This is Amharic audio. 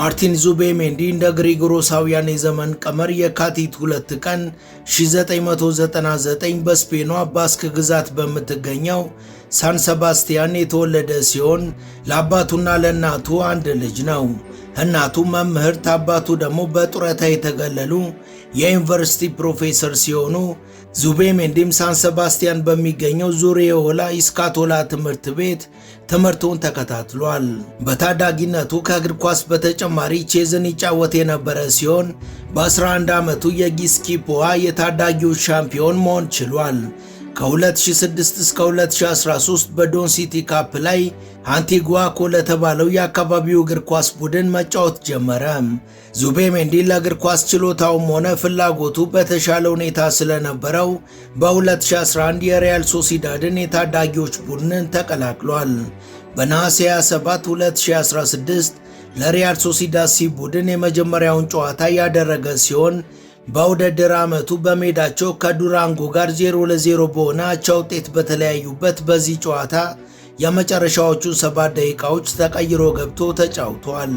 ማርቲን ዙቤሜንዲ እንደ ግሪጎሮሳውያን የዘመን ቀመር የካቲት 2 ቀን 1999 በስፔኗ ባስክ ግዛት በምትገኘው ሳን ሰባስቲያን የተወለደ ሲሆን ለአባቱና ለእናቱ አንድ ልጅ ነው። እናቱ መምህርት፣ አባቱ ደግሞ በጡረታ የተገለሉ የዩኒቨርሲቲ ፕሮፌሰር ሲሆኑ ዙቤሜንዲም ሳን ሰባስቲያን በሚገኘው ዙሪዮላ ኢስካቶላ ትምህርት ቤት ትምህርቱን ተከታትሏል። በታዳጊነቱ ከእግር ኳስ በተጨማሪ ቼዝን ይጫወት የነበረ ሲሆን በ11 ዓመቱ የጊስኪፖዋ የታዳጊዎች ሻምፒዮን መሆን ችሏል። ከ2006 እስከ 2013 በዶን ሲቲ ካፕ ላይ አንቲጓኮ ለተባለው የአካባቢው እግር ኳስ ቡድን መጫወት ጀመረ። ዙቤሜንዲ ለእግር ኳስ ችሎታውም ሆነ ፍላጎቱ በተሻለ ሁኔታ ስለነበረው በ2011 የሪያል ሶሲዳድን የታዳጊዎች ቡድንን ተቀላቅሏል። በነሐሴ 27 2016 ለሪያል ሶሲዳድ ሲ ቡድን የመጀመሪያውን ጨዋታ ያደረገ ሲሆን በውድድር ዓመቱ በሜዳቸው ከዱራንጎ ጋር 0-0 በሆነ አቻ ውጤት በተለያዩበት በዚህ ጨዋታ የመጨረሻዎቹ 7 ደቂቃዎች ተቀይሮ ገብቶ ተጫውቷል።